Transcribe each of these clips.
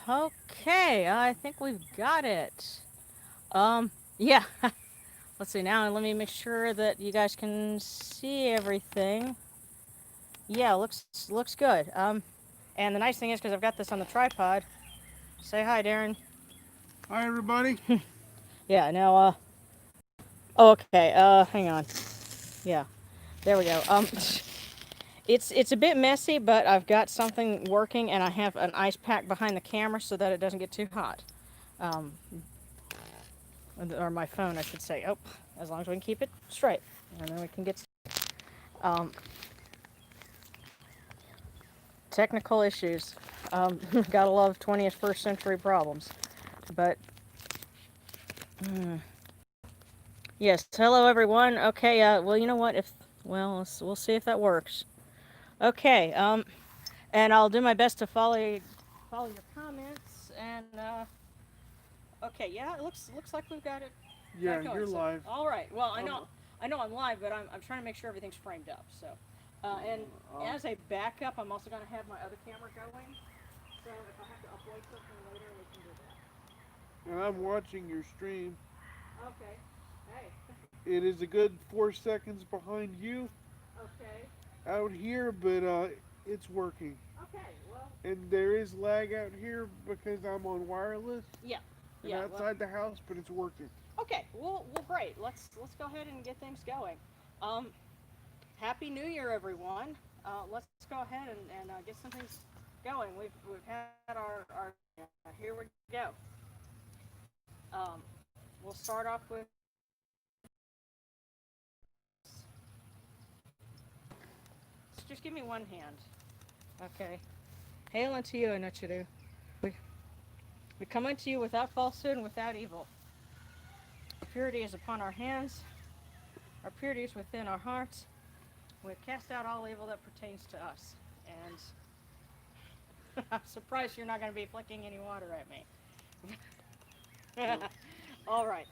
Okay, I think we've got it. Yeah. Let's see now. Let me make sure that you guys can see everything. Yeah, looks good. And the nice thing is because I've got this on the tripod. Say hi, Darren. Hi, everybody. Yeah. Now, oh, okay. Hang on. Yeah. There we go. It's a bit messy, but I've got something working, and I have an ice pack behind the camera so that it doesn't get too hot. Um, or my phone, I should say. Oh, as long as we can keep it straight, and then we can get. Um, Technical issues. Gotta love 20th first century problems. But yes, hello everyone. Okay, well you know what? If we'll see if that works. Okay, and I'll do my best to follow your comments. And okay, yeah, it looks like we've got it Yeah, got going. you're So live. all right. Well, Um, I know I'm live, but I'm trying to make sure everything's framed up. So, and uh, as a backup, I'm also going to have my other camera going. So if I have to upload something later, we can do that. and I'm watching your stream. Okay. Hey. It is a good 4 seconds behind you Okay. out here, but it's working. Okay. Well. And there is lag out here because I'm on wireless Yeah. and Yeah. Well. outside the house, but it's working. Okay. Well, great. Let's go ahead and get things going. Um, Happy New Year, everyone. Let's go ahead and get some things going. We've had our here we go. We'll start off with just give me one hand. Okay. Hail unto you, Anuchuru. We we come unto you without falsehood and without evil. Purity is upon our hands. Our purity is within our hearts. We cast out all evil that pertains to us. And I'm surprised you're not going to be flicking any water at me. No. All right.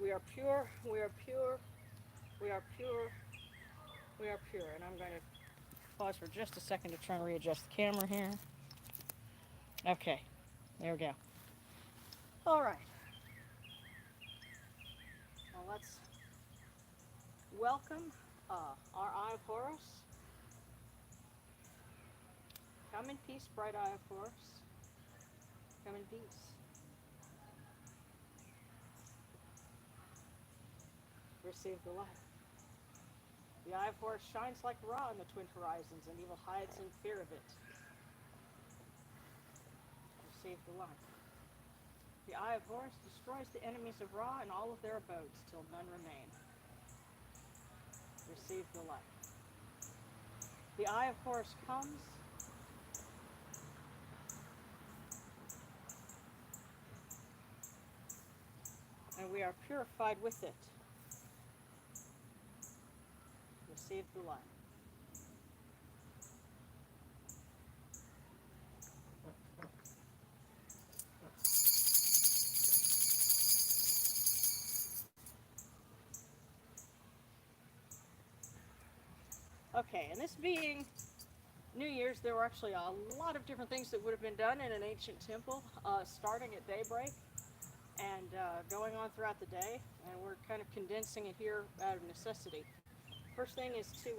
We are pure. We are pure. We are pure. We are pure. And I'm going to pause for just a second to try and readjust the camera here. Okay. There we go. All right. Now let's welcome our Eye of Horus. Come in peace, bright Eye of Horus. Come in peace. Receive the light. The Eye of Horus shines like Ra in the twin horizons, and evil hides in fear of it. Receive the light. The Eye of Horus destroys the enemies of Ra and all of their abodes, till none remain. Receive the light. The Eye of Horus comes, and we are purified with it. Receive the light. Okay, and this being New Year's, there were actually a lot of different things that would have been done in an ancient temple, starting at daybreak and going on throughout the day, and we're kind of condensing it here out of necessity. First thing is to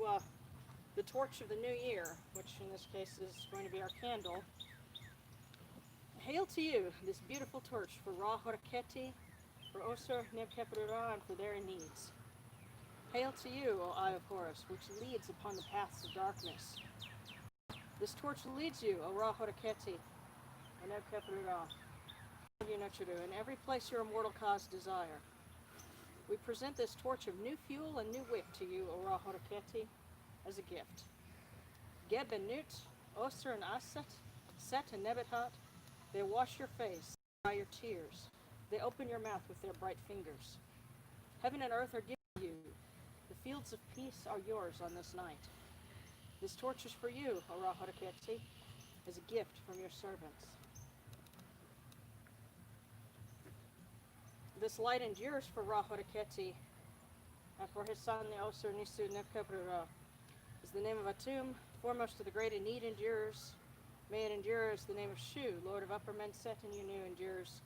the torch of the new year, which in this case is going to be our candle. Hail to you, this beautiful torch for Ra Horaketi, for Osir Nebkepra, and for their needs. Hail to you, O Eye of Horus, which leads upon the paths of darkness. This torch leads you, O Ra Horaketi, and Nebkepra, in every place your immortal cause desire. We present this torch of new fuel and new wick to you, O Ra Horaketi, as a gift. Geb and Nut, Osir and Aset, Set and Nebethat, they wash your face, dry your tears. They open your mouth with their bright fingers. Heaven and earth are given you. The fields of peace are yours on this night. This torch is for you, O Ra Horaketi, as a gift from your servants. This light endures for Ra Horaketi and for his son, the Osir Nisu Nebkepra, is the name of Atum, Foremost of the great and need endures. May it endure as the name of Shu, Lord of upper Menset and Yunu, endures.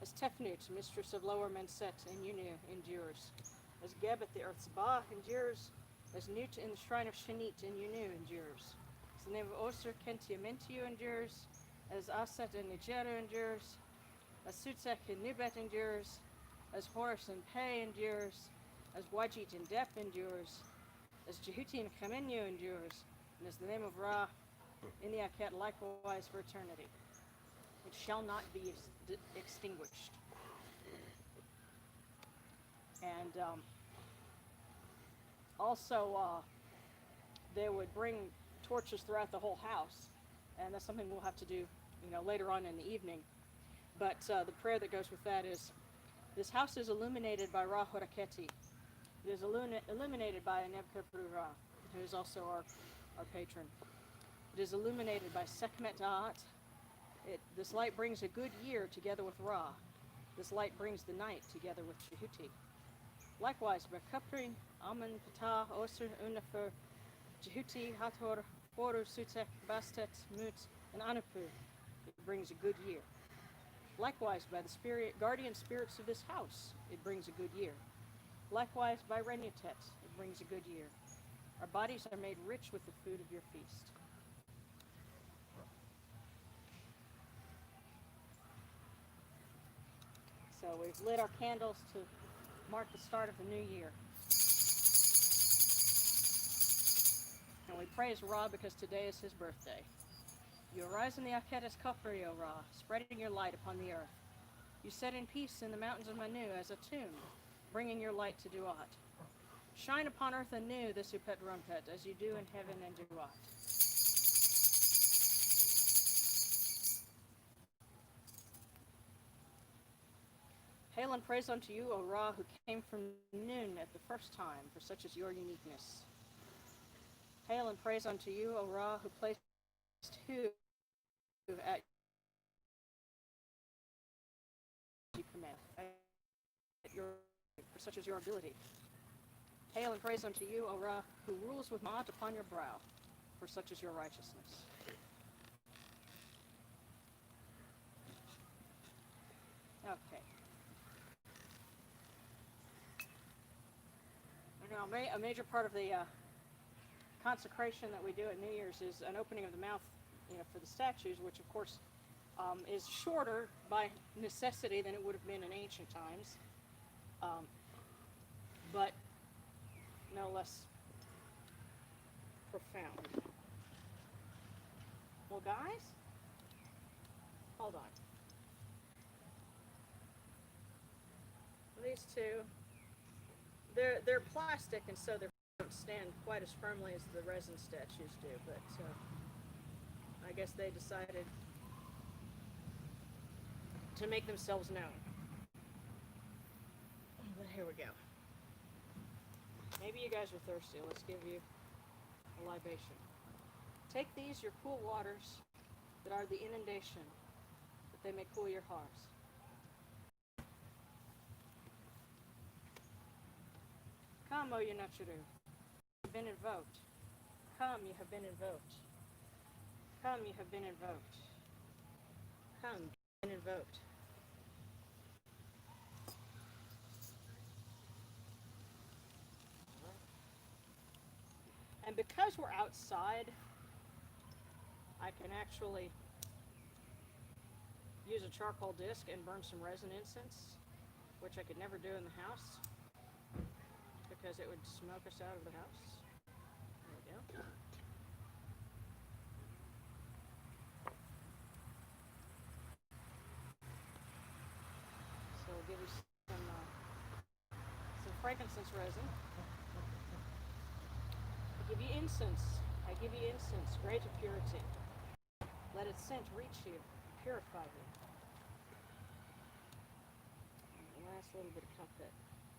As Tefnut, mistress of lower Menset and Yunu, endures. As Gebet, the earth's Ba, endures. As Nut in the shrine of Shanit and Yunu, endures. As the name of Osir, Kentiamentiu, endures. As Aset and Nigeru, endures. As Sutsek and Nubet, endures. As Horus and Pe, endures. As Wajit and Dep, endures. As Jehuti and Chamenu, endures. And as the name of Ra in the Aket, likewise for eternity. It shall not be extinguished. And also, they would bring torches throughout the whole house, and that's something we'll have to do, later on in the evening. But the prayer that goes with that is, this house is illuminated by Ra Horaketi. It is illuminated by Anebkapru Ra, who is also our patron. It is illuminated by Sekhmet Da'at. This light brings a good year together with Ra. This light brings the night together with Jehuti. Likewise, Bekapri, Amun, Ptah, Osir, Unafer, Jehuti, Hathor, Horu, Sutek, Bastet, Mut, and Anupu, it brings a good year. Likewise, by the guardian spirits of this house, it brings a good year. Likewise, by Renutet, it brings a good year. Our bodies are made rich with the food of your feast. So we've lit our candles to mark the start of the new year. And we praise Ra because today is his birthday. You arise in the Aketes Kofri, O Ra, spreading your light upon the earth. You set in peace in the mountains of Manu as a tomb, bringing your light to Duat. Shine upon earth anew this Upet Rumpet, as you do in heaven and Duat. Hail and praise unto you, O Ra, who came from noon at the first time, for such is your uniqueness. Hail and praise unto you, O Ra, who placed who at command, for such is your ability. Hail and praise unto you, O Ra, who rules with Ma'at upon your brow, for such is your righteousness. Okay. Now, a major part of the consecration that we do at New Year's is an opening of the mouth, for the statues, which of course is shorter by necessity than it would have been in ancient times, but no less profound. Well, guys, hold on. These two, they're plastic, and so they don't stand quite as firmly as the resin statues do, but I guess they decided to make themselves known. But here we go. Maybe you guys are thirsty. Let's give you a libation. Take these, your cool waters, that are the inundation, that they may cool your hearts. Come, O Yunachuru. You have been invoked. Come, you have been invoked. Come, you have been invoked. Come, you have been invoked. And because we're outside, I can actually use a charcoal disc and burn some resin incense, which I could never do in the house because it would smoke us out of the house. There we go. So we'll give you some frankincense resin. I give you incense. I give you incense, great of purity. Let its scent reach you, purify you. And the last little bit of cuppet,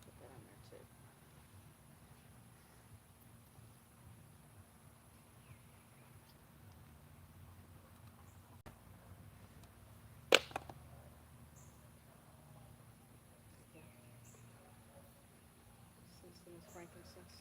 put that on there too. Frankincense.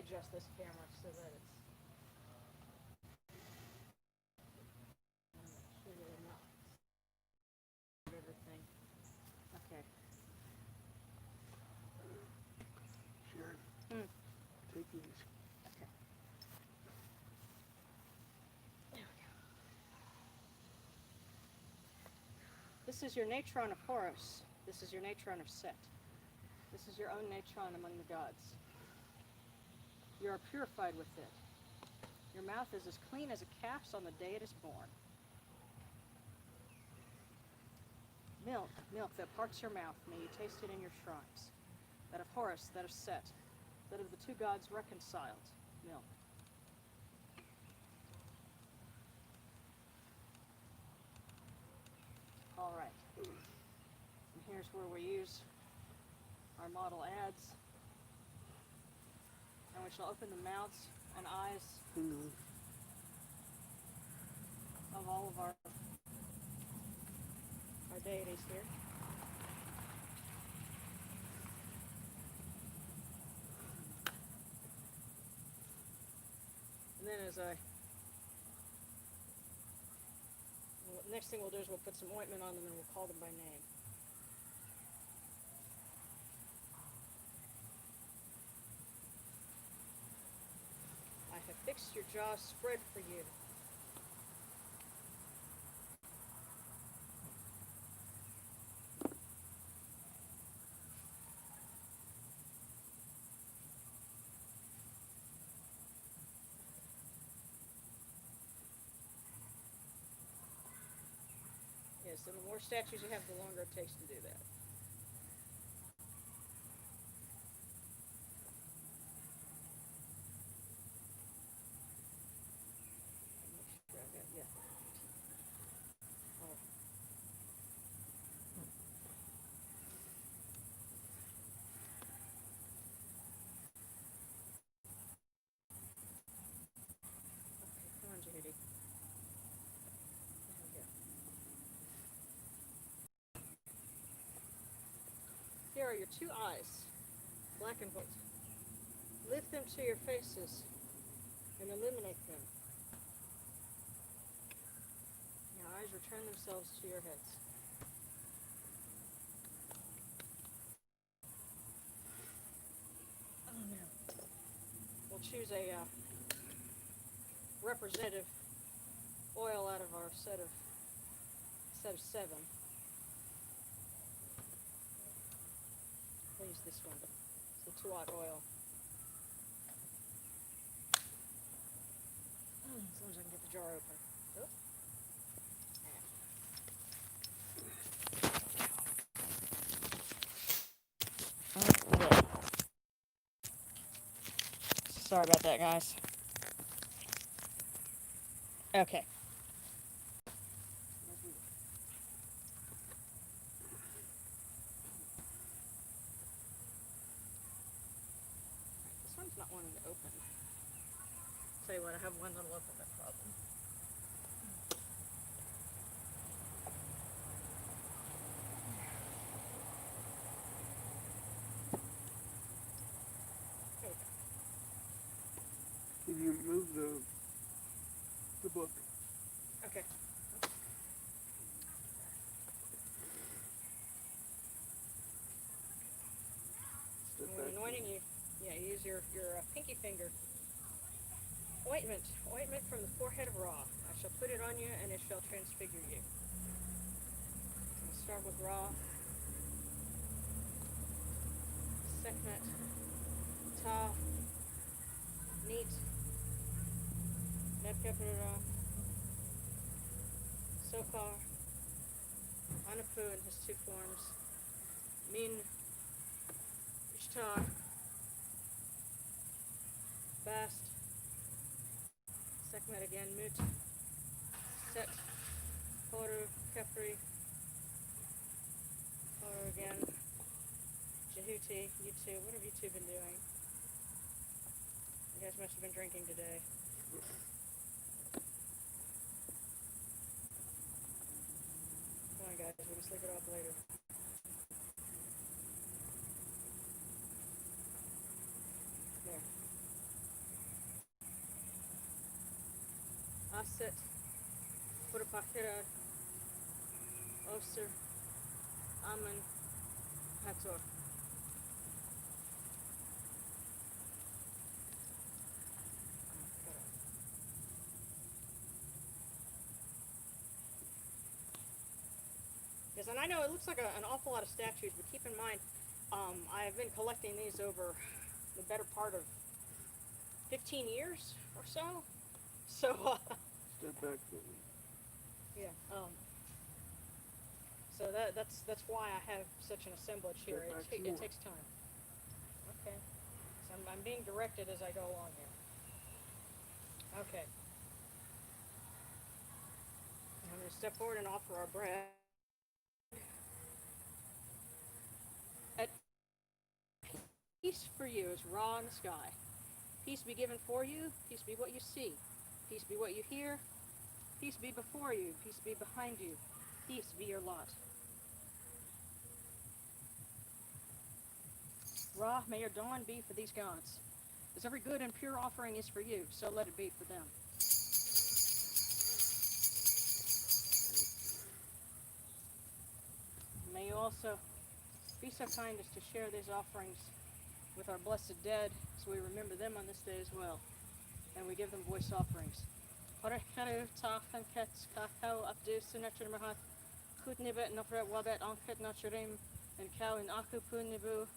adjust this camera so that it's sure that I'm not everything. Okay. Sharon, take these. Okay. There we go. This is your natron of Horus. This is your natron of Set. This is your own natron among the gods. You are purified with it. Your mouth is as clean as a calf's on the day it is born. Milk, milk that parts your mouth, may you taste it in your shrines. That of Horus, that of Set, that of the two gods reconciled, milk. All right. And here's where we use our model ads. And we shall open the mouths and eyes of all of our deities here. And then next thing we'll do is we'll put some ointment on them and we'll call them by name. I have fixed your jaw spread for you. Yes, and the more statues you have, the longer it takes to do that. Here are your two eyes, black and white. Lift them to your faces and illuminate them. Your eyes return themselves to your heads. We'll choose a representative oil out of our set of 7. I'll use this one. It's the 2-aught oil. As long as I can get the jar open. Oh. Sorry about that, guys. Okay. This one's not wanting to open. Tell you what, I have one that'll open, no problem. Can you move the book? Okay. When anointing, you use your pinky finger. Ointment from the forehead of Ra. I shall put it on you, and it shall transfigure you. I'll start with Ra, Sekhmet, Ta, Neat, Nebkepra, Sofar, Anapu in his 2 forms, Min, Ishtar, Bast, Sekhmet again, Mut, Set, Horu, Kepri, Horu again, Jehuti, you two. What have you two been doing? You guys must have been drinking today. Come on, guys, we can sleep it off later. There. Aset, Purification, Oser, Amen, Hator. Yes, and I know it looks like an awful lot of statues, but keep in mind, I have been collecting these over the better part of 15 years or so. So, Step back for me. yeah. So that's why I have such an assemblage here. Step back some It more. takes time. Okay. So I'm being directed as I go along here. Okay. I'm going to step forward and offer our bread. At peace for you is raw in the sky. Peace be given for you. Peace be what you see. Peace be what you hear. Peace be before you. Peace be behind you. Peace be your lot. Ra, may your dawn be for these gods. As every good and pure offering is for you, so let it be for them. May you also be so kind as to share these offerings with our blessed dead, so we remember them on this day as well, and we give them voice offerings. And cow in Akupu Nibu,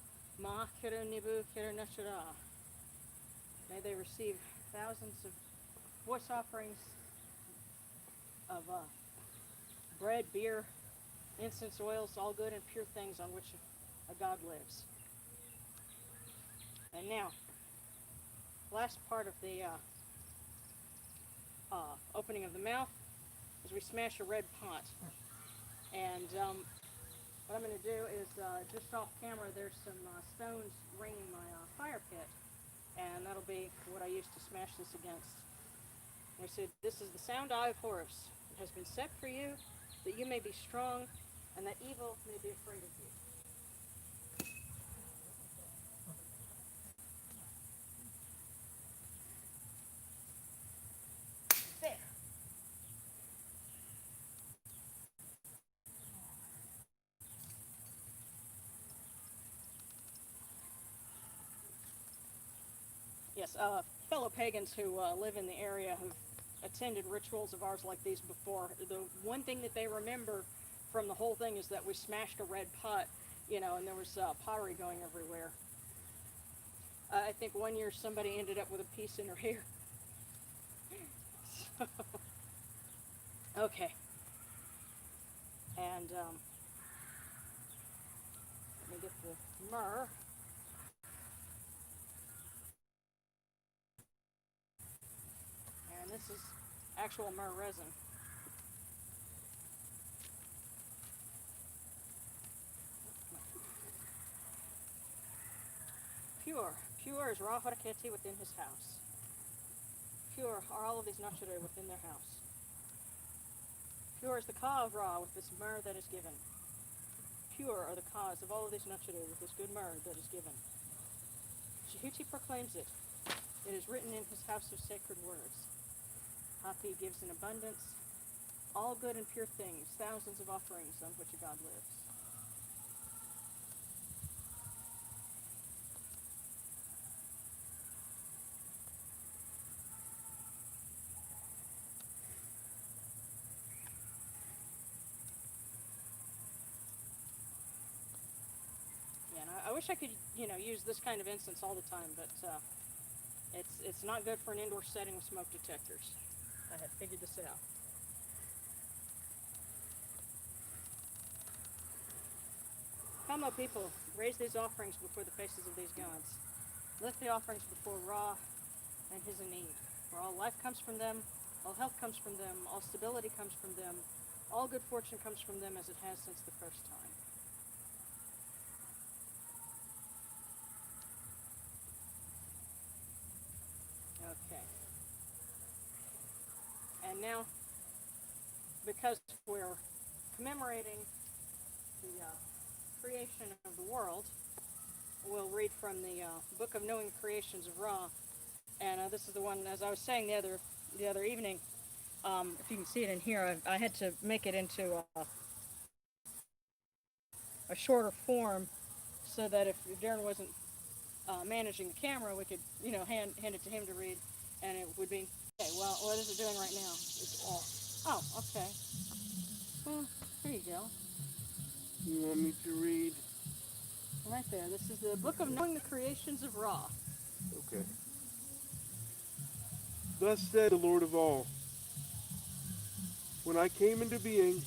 Ma Kiru Nibu Kiru Nashura. May they receive thousands of voice offerings of bread, beer, incense, oils, all good and pure things on which a God lives. And now, last part of the opening of the mouth is we smash a red pot. And what I'm going to do is, just off camera, there's some stones ringing my fire pit, and that'll be what I use to smash this against. And I said, this is the sound eye of Horus. It has been set for you, that you may be strong, and that evil may be afraid of you. There. Yes, fellow pagans who live in the area have attended rituals of ours like these before. The one thing that they remember from the whole thing is that we smashed a red pot, and there was pottery going everywhere. I think one year somebody ended up with a piece in her hair. So, okay. And let me get the myrrh. And this is actual myrrh resin. Pure is Ra Haraketi within his house. Pure are all of these Nashire within their house. Pure is the Ka of Ra with this myrrh that is given. Pure are the Kas of all of these Nashire with this good myrrh that is given. Shehuti proclaims it. It is written in his house of sacred words. Hapi gives in abundance all good and pure things, thousands of offerings on which a God lives. Yeah, and I wish I could, use this kind of incense all the time, but it's not good for an indoor setting with smoke detectors. I have figured this out. Come, O people, raise these offerings before the faces of these gods. Lift the offerings before Ra and his Anid. For all life comes from them, all health comes from them, all stability comes from them, all good fortune comes from them as it has since the first time. Okay. And now, because we're commemorating the creation of the world, we'll read from the Book of Knowing the Creations of Ra. And this is the one, as I was saying the other evening, if you can see it in here, I had to make it into a shorter form so that if Darren wasn't managing the camera, we could, hand it to him to read, and it would be, okay, well, what is it doing right now? It's off. Oh, okay. Well, there you go. You want me to read? Right there. This is the Book of Knowing the Creations of Ra. Okay. Thus said the Lord of all, when I came into being,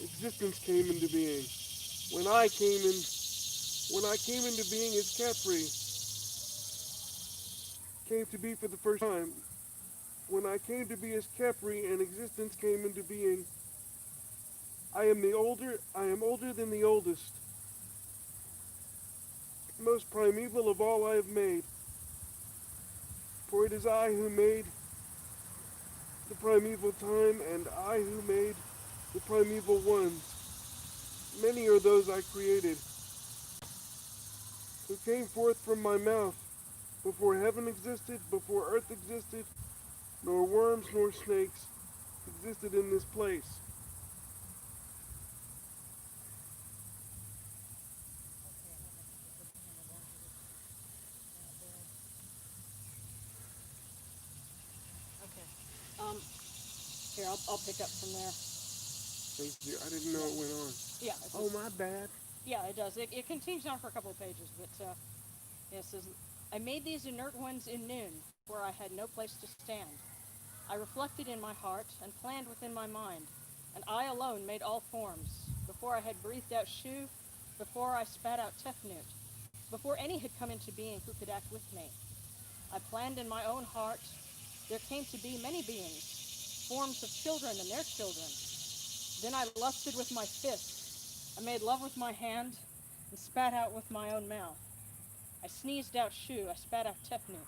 existence came into being. When I came into being as Capri came to be for the first time. When I came to be as Capri and existence came into being, I am older than the oldest, most primeval of all I have made. For it is I who made the primeval time, and I who made the primeval ones. Many are those I created, who came forth from my mouth, before heaven existed, before earth existed, nor worms nor snakes existed in this place. Okay. Here, I'll pick up from there. Thank you. I didn't know it went on. Yeah. Oh, my bad. Yeah, it does. It continues on for a couple of pages, but it says, I made these inert ones in noon, where I had no place to stand. I reflected in my heart and planned within my mind, and I alone made all forms. Before I had breathed out Shu, before I spat out Tefnut, before any had come into being who could act with me. I planned in my own heart. There came to be many beings, forms of children and their children. Then I lusted with my fist. I made love with my hand and spat out with my own mouth. I sneezed out Shu. I spat out Tefnut.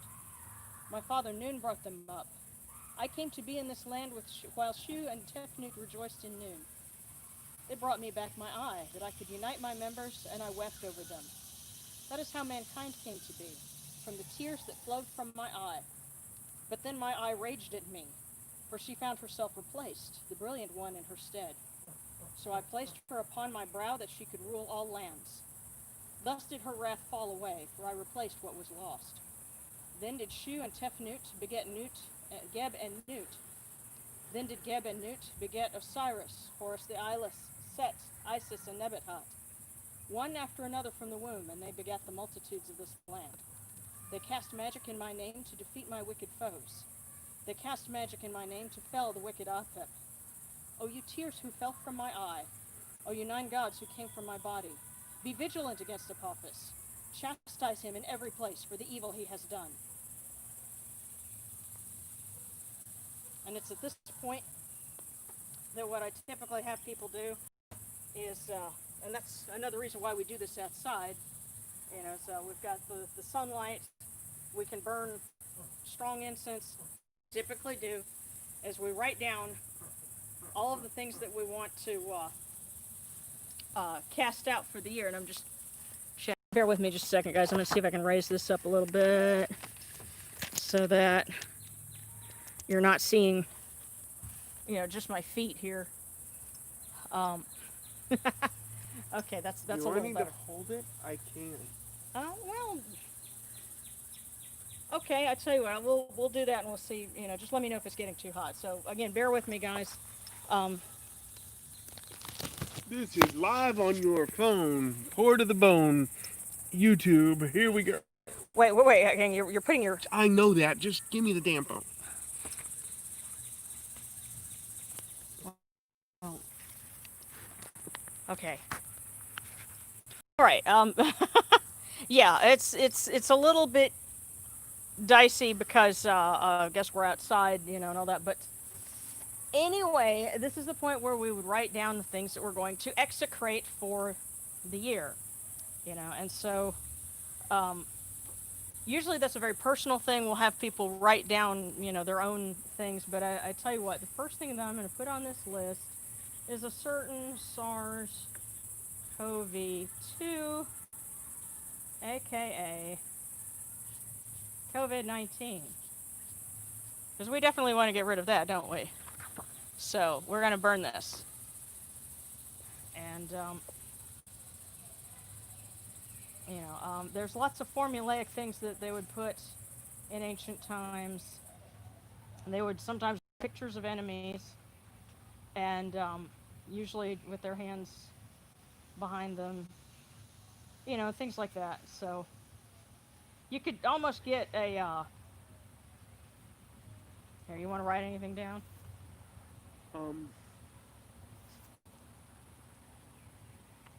My father Nun brought them up. I came to be in this land while Shu and Tefnut rejoiced in Nun. They brought me back my eye, that I could unite my members, and I wept over them. That is how mankind came to be, from the tears that flowed from my eye. But then my eye raged at me, for she found herself replaced, the brilliant one in her stead. So I placed her upon my brow that she could rule all lands. Thus did her wrath fall away, for I replaced what was lost. Then did Shu and Tefnut beget Geb and Nut. Then did Geb and Nut beget Osiris, Horus the Eyeless, Set, Isis, and Nebuchadnezzar, one after another from the womb, and they begat the multitudes of this land. They cast magic in my name to defeat my wicked foes. They cast magic in my name to fell the wicked Apep. O you tears who fell from my eye, O you 9 gods who came from my body, be vigilant against Apophis. Chastise him in every place for the evil he has done. And it's at this point that what I typically have people do is, and that's another reason why we do this outside, so we've got the sunlight, we can burn strong incense. Typically do is we write down all of the things that we want to cast out for the year. And I'm just, bear with me just a second, guys. I'm going to see if I can raise this up a little bit so that you're not seeing, just my feet here. Okay, that's a little better. You want me to hold it? I can. Well, okay, I tell you what, we'll do that and we'll see, just let me know if it's getting too hot. So again, bear with me, guys. This is live on your phone, Pour to the Bone, YouTube. Here we go. Wait, again, you're putting your... I know that. Just give me the damn phone. Okay. All right. Yeah, it's a little bit dicey because I guess we're outside, and all that. But anyway, this is the point where we would write down the things that we're going to execrate for the year, And so usually that's a very personal thing. We'll have people write down, their own things. But I tell you what, the first thing that I'm going to put on this list is a certain SARS-CoV-2, aka COVID-19. Because we definitely want to get rid of that, don't we? So we're going to burn this. And, there's lots of formulaic things that they would put in ancient times. And they would sometimes pictures of enemies, and usually with their hands behind them, things like that. So you could almost get a. Here, you want to write anything down? Um,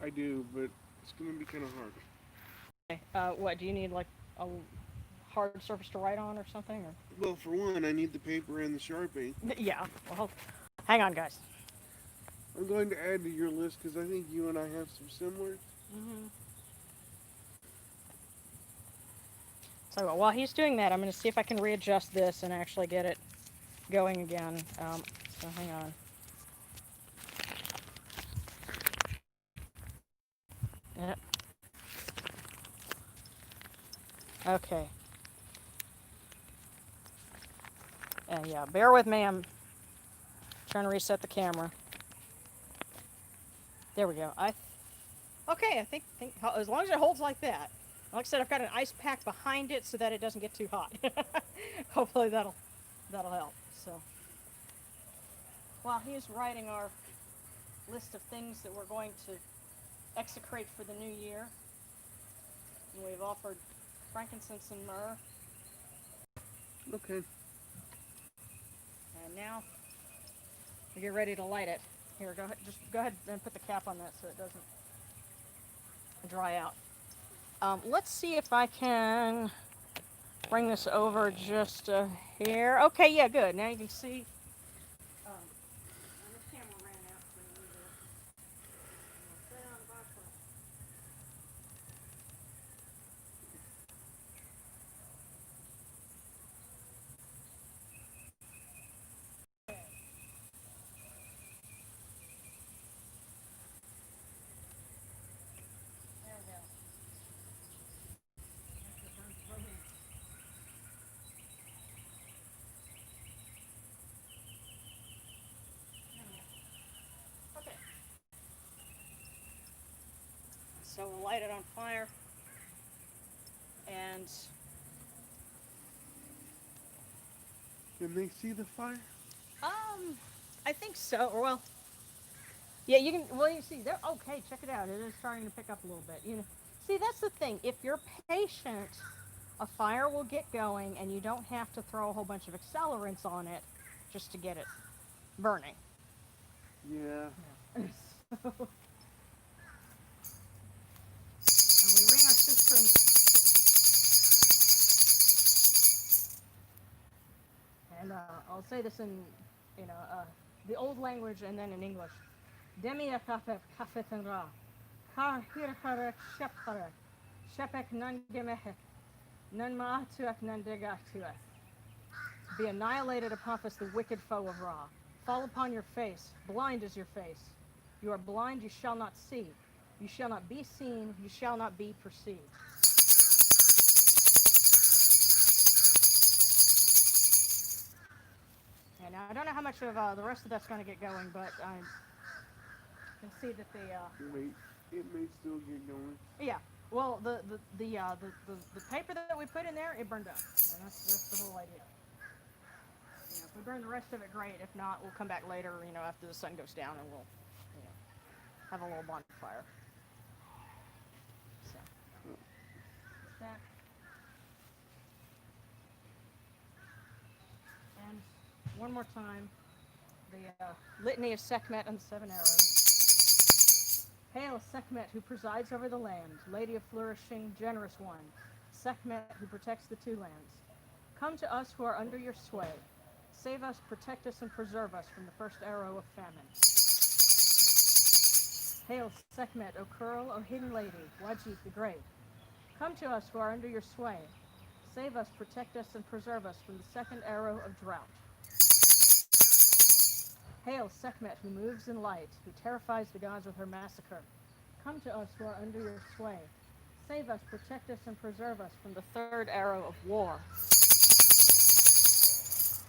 I do, but it's gonna be kind of hard. Okay. What do you need, like a hard surface to write on or something? Or Well, for one, I need the paper and the Sharpie. yeah. Well, hang on, guys. I'm going to add to your list because I think you and I have some similars. Mm-hmm. So while he's doing that, I'm going to see if I can readjust this and actually get it going again. So hang on. Yep. Okay. Yeah, bear with me. I'm trying to reset the camera. There we go. Okay, I think as long as it holds like that. Like I said, I've got an ice pack behind it so that it doesn't get too hot. Hopefully that'll help. So while he's writing our list of things that we're going to execrate for the new year, and we've offered frankincense and myrrh. Okay. And now we get ready to light it. Here, just go ahead and put the cap on that so it doesn't dry out. Let's see if I can bring this over just here. Okay, yeah, good. Now you can see. This camera ran out, so we need to set it on the box. There we go. Okay. So we'll light it on fire, and Can they see the fire? I think so. Or well, yeah, you can. Well, you see, there. Okay, check it out. It is starting to pick up a little bit. See, that's the thing. If you're patient, a fire will get going, and you don't have to throw a whole bunch of accelerants on it just to get it burning. Yeah. And we ring our system. And I'll say this in, the old language and then in English. Demia kafef kafethen ra. Kar hirharek shepharek. Shepek nun gemehek. Nun ma'atuek nun degatuek. Be annihilated upon us, the wicked foe of Ra. Fall upon your face. Blind is your face. You are blind, you shall not see. You shall not be seen, you shall not be perceived. And I don't know how much of the rest of that's going to get going, but I can see that It may still get going. yeah. Well, the paper that we put in there, it burned up, and that's the whole idea. If we burn the rest of it, great. If not, we'll come back later, after the sun goes down, and we'll, have a little bonfire. So, that. And one more time, the Litany of Sekhmet and the 7 arrows. Hail, Sekhmet, who presides over the land, lady of flourishing, generous one, Sekhmet, who protects the two lands. Come to us who are under your sway. Save us, protect us, and preserve us from the first arrow of famine. Hail, Sekhmet, O Curl, O hidden lady, Wajit the Great. Come to us who are under your sway. Save us, protect us, and preserve us from the second arrow of drought. Hail, Sekhmet, who moves in light, who terrifies the gods with her massacre. Come to us who are under your sway. Save us, protect us, and preserve us from the third arrow of war.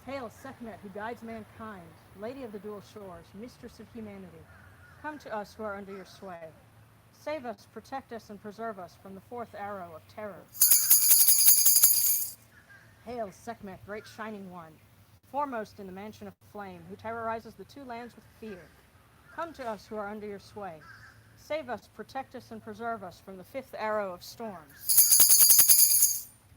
Hail Sekhmet, who guides mankind, Lady of the dual shores, Mistress of humanity. Come to us who are under your sway. Save us, protect us, and preserve us from the fourth arrow of terror. Hail Sekhmet, great shining one, foremost in the mansion of flame, who terrorizes the two lands with fear. Come to us who are under your sway. Save us, protect us, and preserve us from the fifth arrow of storms.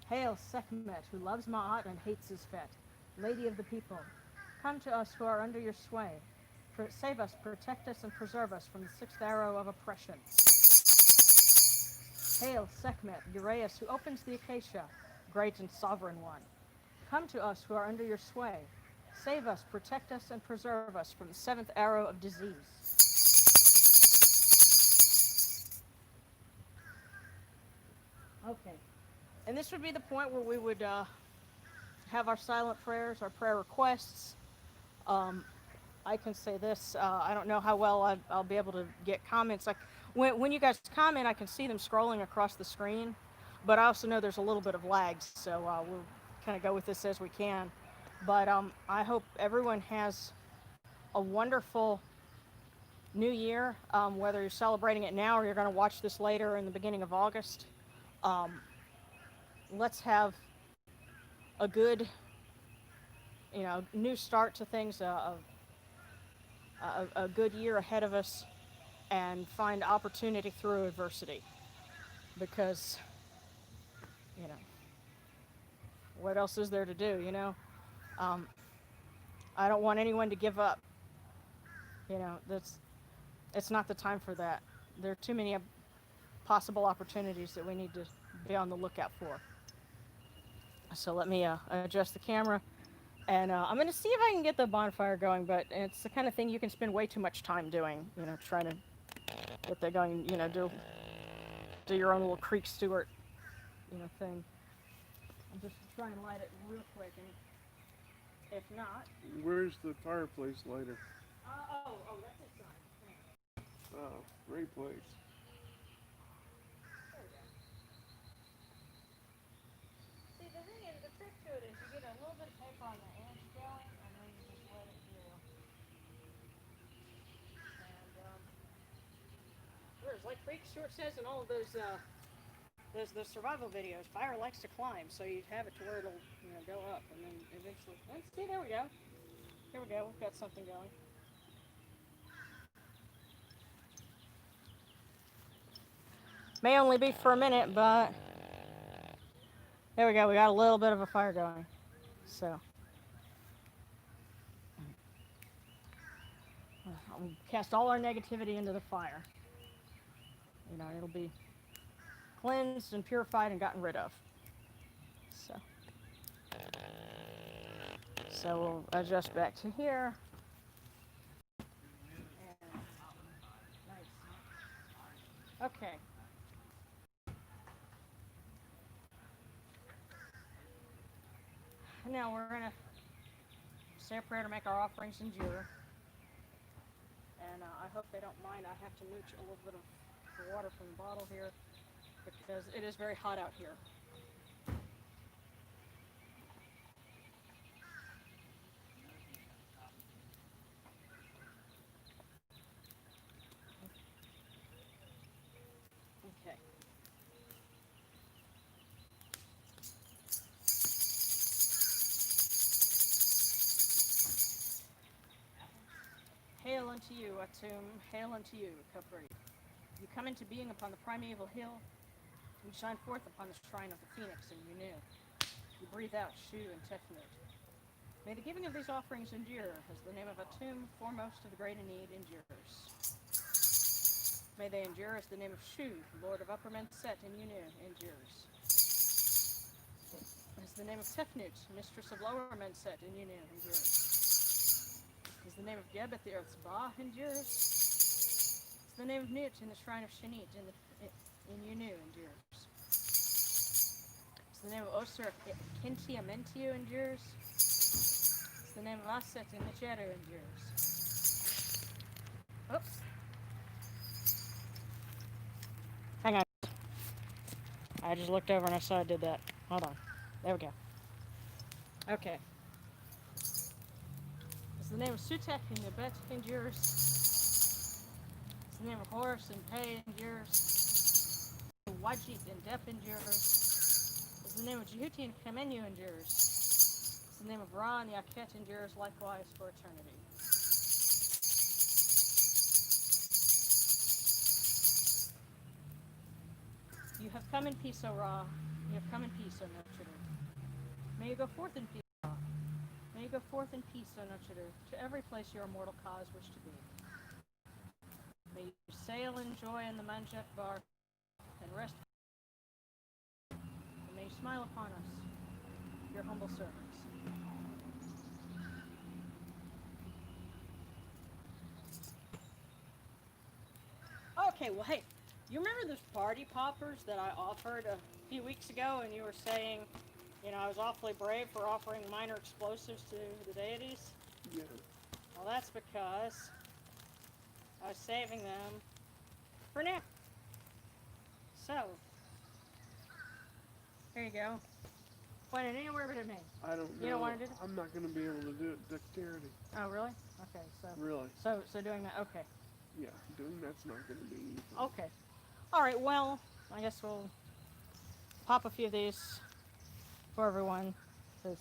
Hail Sekhmet, who loves Ma'at and hates his fet, Lady of the people. Come to us who are under your sway. Save us, protect us, and preserve us from the sixth arrow of oppression. Hail Sekhmet, Uraeus, who opens the acacia, great and sovereign one. Come to us who are under your sway. Save us, protect us, and preserve us from the seventh arrow of disease. Okay. And this would be the point where we would have our silent prayers, our prayer requests. I can say this, I don't know how well I'll be able to get comments. Like when you guys comment, I can see them scrolling across the screen, but I also know there's a little bit of lag, so we'll kind of go with this as we can. But I hope everyone has a wonderful new year, whether you're celebrating it now or you're going to watch this later in the beginning of August. Let's have a good, new start to things, a good year ahead of us, and find opportunity through adversity. Because, what else is there to do, I don't want anyone to give up. It's not the time for that. There are too many possible opportunities that we need to be on the lookout for. So let me adjust the camera, and I'm going to see if I can get the bonfire going, but it's the kind of thing you can spend way too much time doing, trying to get that going, do your own little Creek Stewart, thing. I'm just trying to light it real quick, and if not... Where's the fireplace lighter? That's inside. Oh, great place. There we go. See, the thing is, the trick to it is you get a little bit of paper on the edge going, and then you just let it through. And, whereas, like Creek Stewart says in all of those survival videos, fire likes to climb, so you have it to where it'll, go up, and then eventually... And see, there we go. Here we go. We've got something going. May only be for a minute, but there we go. We got a little bit of a fire going. So I'll cast all our negativity into the fire. It'll be cleansed and purified and gotten rid of. So we'll adjust back to here. Okay. Now we're going to say a prayer to make our offerings endure. And I hope they don't mind. I have to mooch a little bit of water from the bottle here because it is very hot out here. Okay. Hail unto you, Atum, hail unto you, Capri. You come into being upon the primeval hill, you shine forth upon the shrine of the phoenix in Yunu. You breathe out Shu and Tefnut. May the giving of these offerings endure, as the name of Atum, foremost of the great in need, endures. May they endure as the name of Shu, Lord of Upper Menset in Yunu, endures. As the name of Tefnut, Mistress of Lower Menset in Yunu, endures. As the name of Gebeth, the earth's Ba, endures. As the name of Nut in the shrine of Shanit in Yunu, endures. As the name of Osir Kinti Amentio endures. As the name of Aset in Nicheru endures. Oops. Hang on. I just looked over and I saw I did that. Hold on. There we go. Okay. the name of Sutek and Nebet endures. As the name of Horus and Pe endures. Wajit and Dep endures. As the name of Jehuti and Kamenu endures. As the name of Ra and Yaket endures likewise for eternity. You have come in peace, O Ra. You have come in peace, O Nurturer. May you go forth in peace, O Ra. May you go forth in peace, O Nurturer, to every place your immortal cause wish to be. May you sail in joy in the Manjet Bar and rest. And may you smile upon us, your humble servants. Okay, well, hey, you remember those party poppers that I offered a few weeks ago, and you were saying, you know, I was awfully brave for offering minor explosives to the deities? Yeah. Well, that's because I was saving them for now. So, here you go. Point it anywhere but at me. I don't know. You don't want to do that? I'm not going to be able to do it. Dexterity. Oh, really? Okay, so. Really? So doing that, okay. Yeah, doing that's not going to be easy. Okay. All right, well, I guess we'll pop a few of these for everyone. Cause...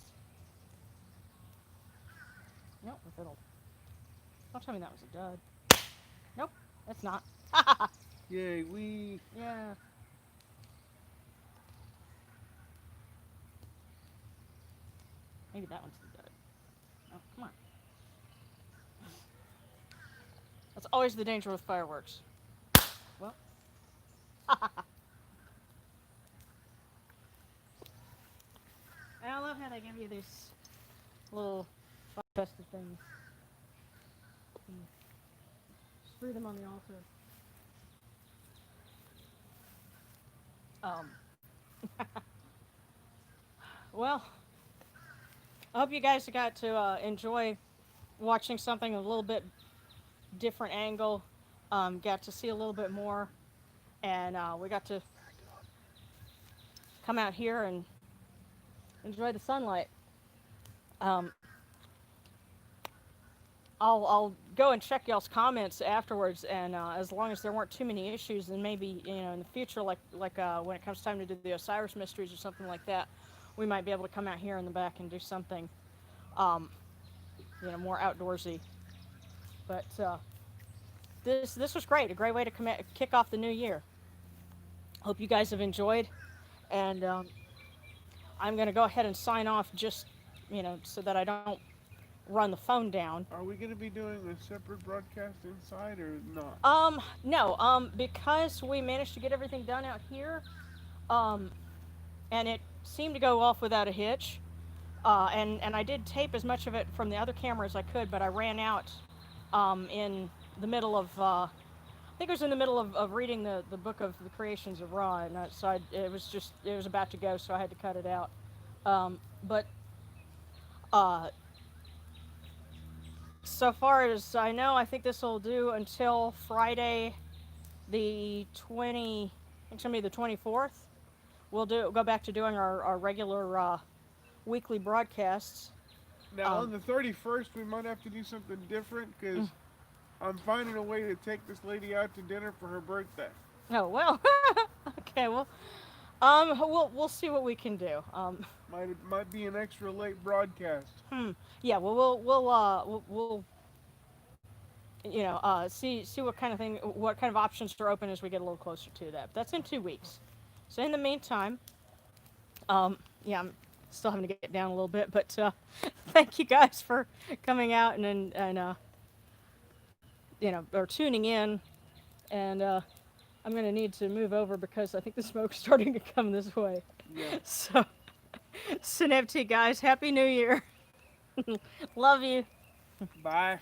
Nope, if it'll... Don't tell me that was a dud. Nope, it's not. Yay, we... Yeah. Maybe that one's the dud. Oh, come on. That's always the danger with fireworks. Well. I love how they give you these little festive things. Sprue them on the altar. Well, I hope you guys got to enjoy watching something a little bit different angle. Got to see a little bit more, and we got to come out here and enjoy the sunlight. I'll go and check y'all's comments afterwards, and as long as there weren't too many issues, then maybe, you know, in the future, like when it comes time to do the Osiris mysteries or something like that, we might be able to come out here in the back and do something, you know, more outdoorsy. But this was great, a great way to kick off the new year. Hope you guys have enjoyed, and I'm going to go ahead and sign off, just, you know, so that I don't run the phone down. Are we going to be doing a separate broadcast inside or not? No, because we managed to get everything done out here, and it seemed to go off without a hitch, and I did tape as much of it from the other camera as I could, but I ran out in the middle of, I think it was in the middle of reading the book of the creations of Ra, and so it was about to go, so I had to cut it out. But so far as I know, I think this will do until Friday, the 20. I think it's gonna be the 24th. We'll go back to doing our regular weekly broadcasts. Now on the 31st, we might have to do something different because I'm finding a way to take this lady out to dinner for her birthday. Oh well. Okay, well, we'll see what we can do. Might be an extra late broadcast. Yeah. Well, we'll you know, see what kind of options are open as we get a little closer to that. But that's in 2 weeks. So in the meantime, yeah, I'm still having to get down a little bit, but thank you guys for coming out and you know, or tuning in, and I'm gonna need to move over because I think the smoke's starting to come this way. Yeah. So, Synepti guys, Happy New Year. Love you. Bye.